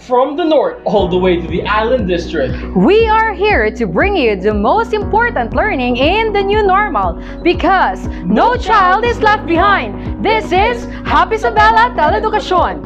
From the north all the way to the island district. We are here to bring you the most important learning in the new normal because no child is left behind. This is HAPIsabela TELEdukasyon.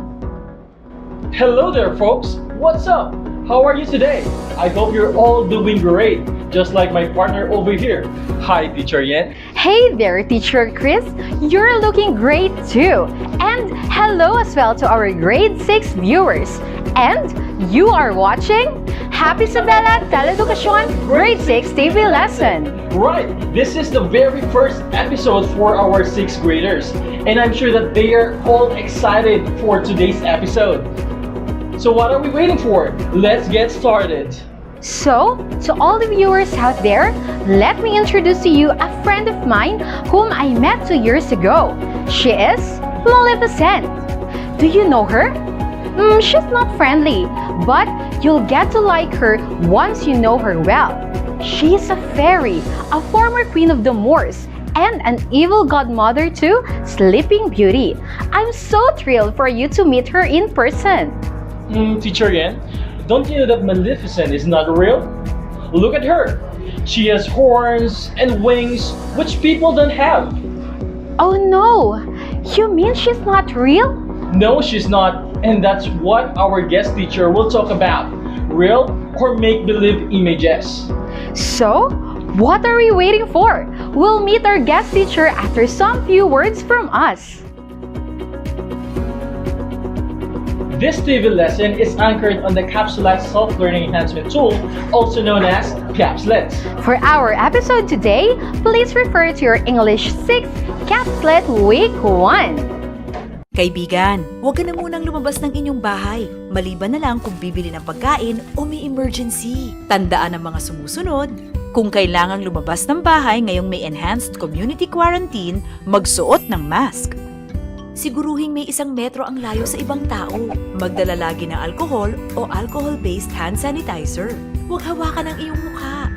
Hello there folks, what's up? How are you today? I hope you're all doing great, just like my partner over here. Hi Teacher Yen. Hey there Teacher Chris, you're looking great too. And hello as well to our grade 6 viewers. And you are watching HAPIsabela TELEdukasyon grade 6 TV lesson. Right, this is the very first episode for our 6th graders. And I'm sure that they are all excited for today's episode. So what are we waiting for? Let's get started. So, to all the viewers out there, let me introduce to you a friend of mine whom I met 2 years ago. She is Maleficent. Do you know her? She's not friendly, but you'll get to like her once you know her well. She's a fairy, a former queen of the Moors, and an evil godmother to Sleeping Beauty. I'm so thrilled for you to meet her in person. Teacher Yen, don't you know that Maleficent is not real? Look at her. She has horns and wings, which people don't have. Oh no! You mean she's not real? No, she's not. And that's what our guest teacher will talk about. Real or make-believe images. So, what are we waiting for? We'll meet our guest teacher after some few words from us. This TV lesson is anchored on the Capsulized Self-Learning Enhancement Tool, also known as Capslet. For our episode today, please refer to your English 6 Capslet Week 1. Kaibigan, huwag ka na munang lumabas ng inyong bahay, maliban na lang kung bibili ng pagkain o may emergency. Tandaan ang mga sumusunod. Kung kailangang lumabas ng bahay ngayong may enhanced community quarantine, magsuot ng mask. Siguruhing may 1 metro ang layo sa ibang tao. Magdala lagi ng alcohol o alcohol-based hand sanitizer. Huwag hawakan ang iyong mukha.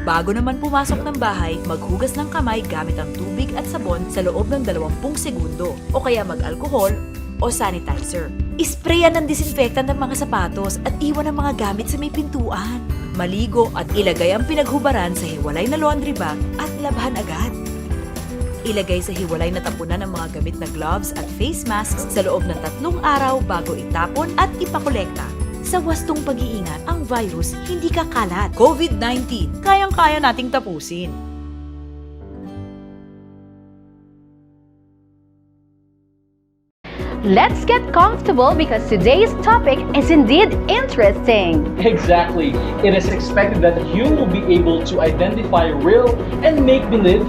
Bago naman pumasok ng bahay, maghugas ng kamay gamit ang tubig at sabon sa loob ng 20 segundo o kaya mag-alcohol o sanitizer. Isprayan ng disinfectant ng mga sapatos at iwan ang mga gamit sa may pintuan. Maligo at ilagay ang pinaghubaran sa hiwalay na laundry bag at labhan agad. Ilagay sa hiwalay na tapunan ang mga gamit na gloves at face masks sa loob ng 3 araw bago itapon at ipakolekta. Sa wastong pag-iingat, ang virus hindi kakalat. COVID-19, kayang-kaya nating tapusin. Let's get comfortable because today's topic is indeed interesting. Exactly. It is expected that you will be able to identify real and make-believe,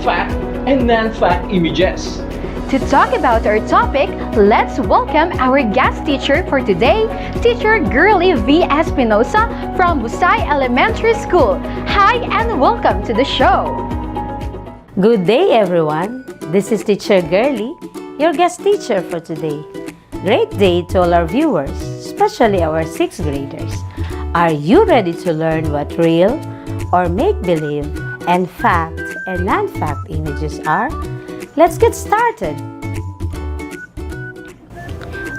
fact, and non-fact images. To talk about our topic, let's welcome our guest teacher for today, Teacher Girlie V. Espinosa from Busay Elementary School. Hi and welcome to the show. Good day everyone. This is Teacher Girlie, your guest teacher for today. Great day to all our viewers, especially our 6th graders. Are you ready to learn what real or make-believe and fact and non-fact images are? Let's get started.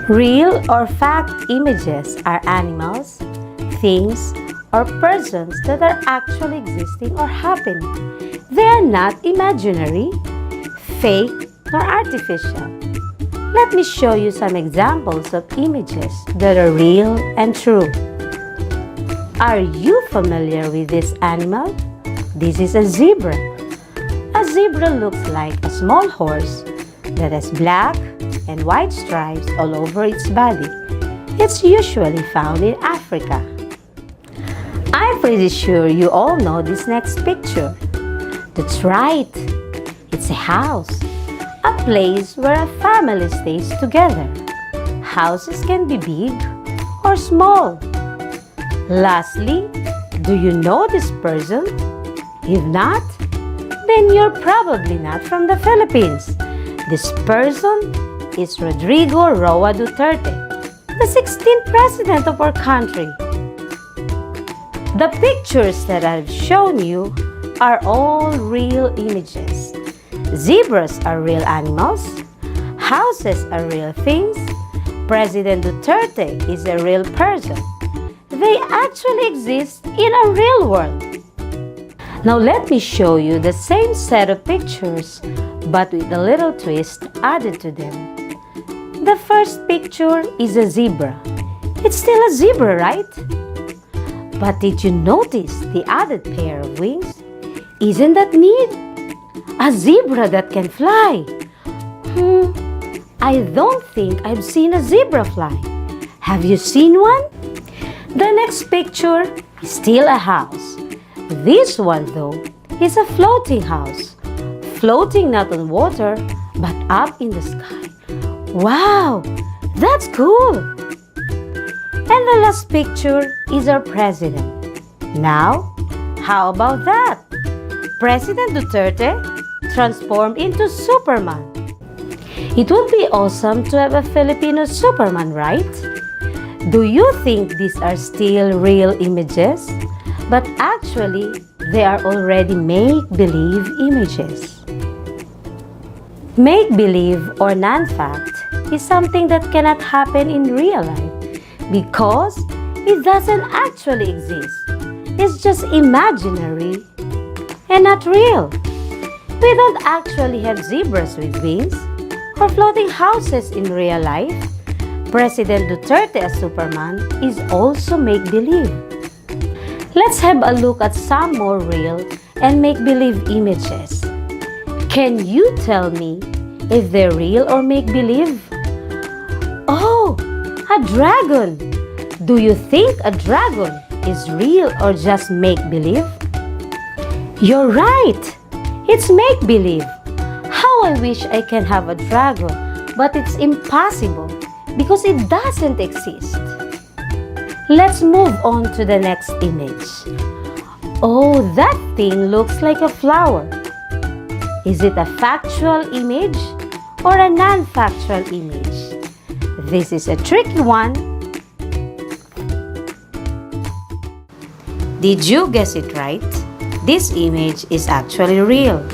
Real or fact images are animals, things, or persons that are actually existing or happening. They are not imaginary, fake, nor artificial. Let me show you some examples of images that are real and true. Are you familiar with this animal? This is a zebra. A zebra looks like a small horse that has black and white stripes all over its body. It's usually found in Africa. I'm pretty sure you all know this next picture. That's right. It's a house, a place where a family stays together. Houses can be big or small. Lastly, do you know this person? If not, then you're probably not from the Philippines. This person is Rodrigo Roa Duterte, the 16th president of our country. The pictures that I've shown you are all real images. Zebras are real animals, houses are real things, President Duterte is a real person. They actually exist in a real world. Now let me show you the same set of pictures, but with a little twist added to them. The first picture is a zebra. It's still a zebra, right? But did you notice the added pair of wings? Isn't that neat? A zebra that can fly. I don't think I've seen a zebra fly. Have you seen one? The next picture is still a house. This one, though, is a floating house. Floating not on water, but up in the sky. Wow, that's cool! And the last picture is our president. Now, how about that? President Duterte transformed into Superman. It would be awesome to have a Filipino Superman, right? Do you think these are still real images? But actually, they are already make-believe images. Make-believe or non-fact is something that cannot happen in real life because it doesn't actually exist. It's just imaginary and not real. We don't actually have zebras with wings or floating houses in real life. President Duterte as Superman is also make-believe. Let's have a look at some more real and make-believe images. Can you tell me if they're real or make-believe? Oh, a dragon! Do you think a dragon is real or just make-believe? You're right! It's make-believe. How I wish I can have a dragon, but it's impossible because it doesn't exist. Let's move on to the next image. Oh, that thing looks like a flower. Is it a factual image or a non-factual image? This is a tricky one. Did you guess it right? This image is actually real.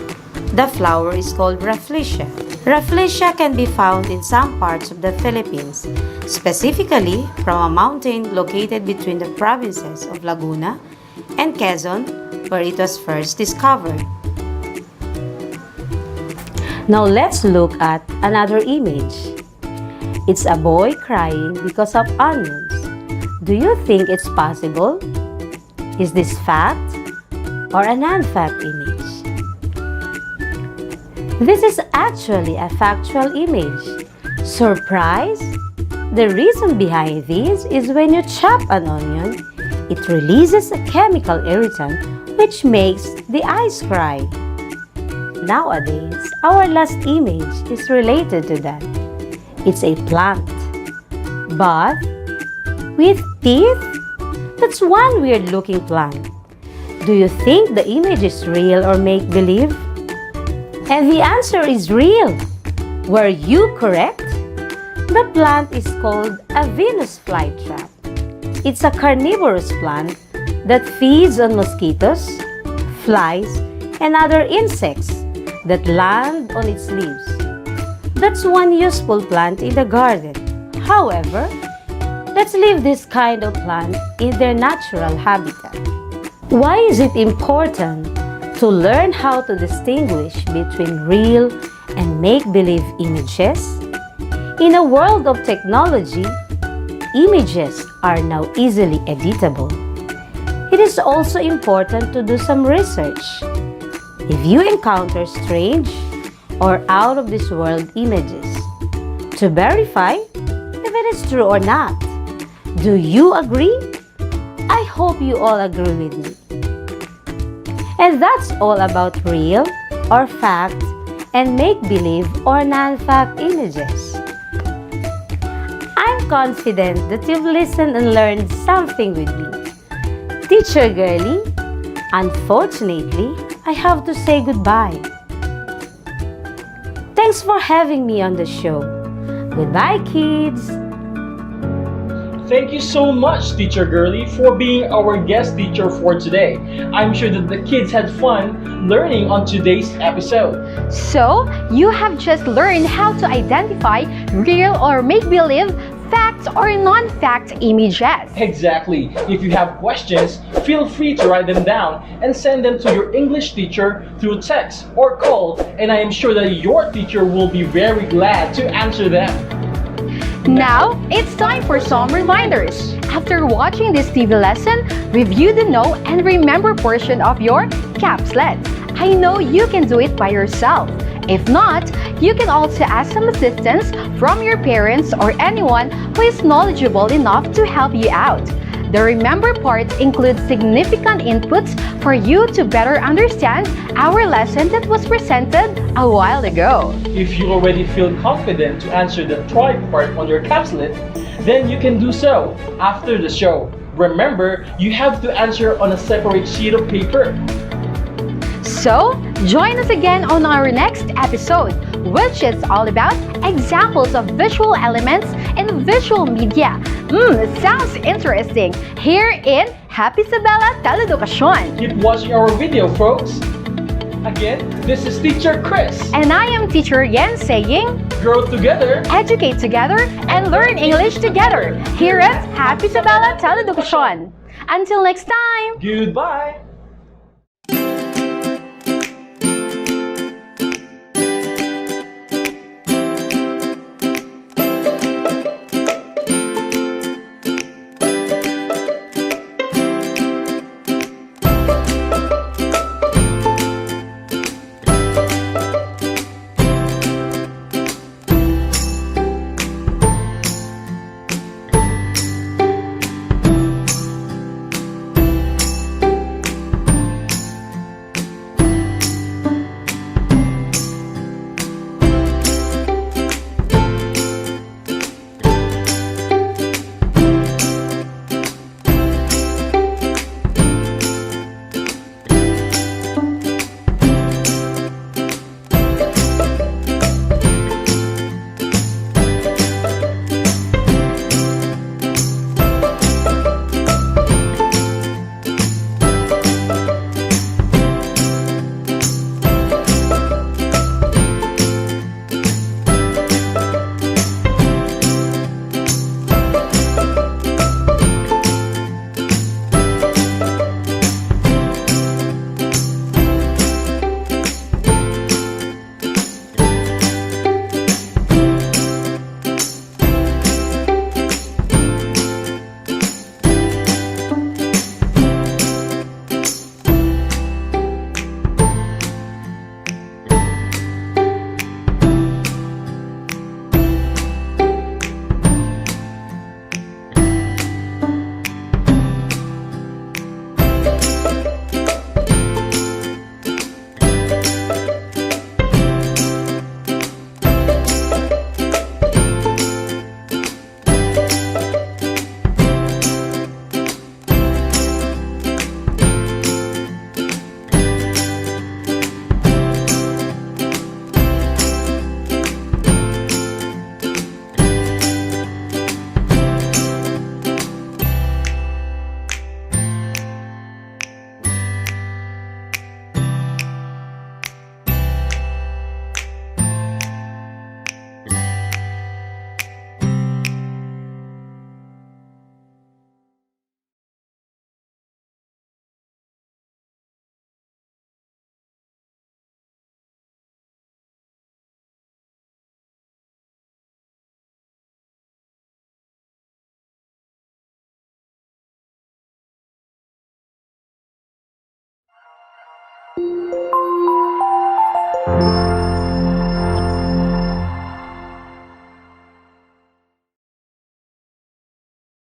The flower is called Rafflesia. Rafflesia can be found in some parts of the Philippines, specifically from a mountain located between the provinces of Laguna and Quezon, where it was first discovered. Now let's look at another image. It's a boy crying because of onions. Do you think it's possible? Is this fact or a non-fact image? This is actually a factual image. Surprise? The reason behind this is when you chop an onion, it releases a chemical irritant which makes the eyes cry. Nowadays, our last image is related to that. It's a plant. But with teeth? That's one weird looking plant. Do you think the image is real or make-believe? And the answer is real. Were you correct? The plant is called a Venus flytrap. It's a carnivorous plant that feeds on mosquitoes, flies, and other insects that land on its leaves. That's one useful plant in the garden. However, let's leave this kind of plant in their natural habitat. Why is it important to learn how to distinguish between real and make-believe images? In a world of technology, images are now easily editable. It is also important to do some research. If you encounter strange or out-of-this-world images, to verify if it is true or not. Do you agree? I hope you all agree with me. And that's all about real or fact and make-believe or non-fact images. I'm confident that you've listened and learned something with me. Teacher Girlie, unfortunately, I have to say goodbye. Thanks for having me on the show. Goodbye, kids! Thank you so much, Teacher Girlie, for being our guest teacher for today. I'm sure that the kids had fun learning on today's episode. So, you have just learned how to identify real or make-believe fact or non-fact images. Exactly. If you have questions, feel free to write them down and send them to your English teacher through text or call, and I am sure that your teacher will be very glad to answer them. Now, it's time for some reminders. After watching this TV lesson, review the know and remember portion of your capslet. I know you can do it by yourself. If not, you can also ask some assistance from your parents or anyone who is knowledgeable enough to help you out. The remember part includes significant inputs for you to better understand our lesson that was presented a while ago. If you already feel confident to answer the try part on your capslet, then you can do so after the show. Remember, you have to answer on a separate sheet of paper. So, join us again on our next episode, which is all about examples of visual elements in visual media. Sounds interesting. Here in HAPIsabela TELEdukasyon. Keep watching our video, folks. Again, this is Teacher Chris. And I am Teacher Yen saying, Grow together, educate together, and learn English together. Here at HAPIsabela TELEdukasyon. Until next time! goodbye.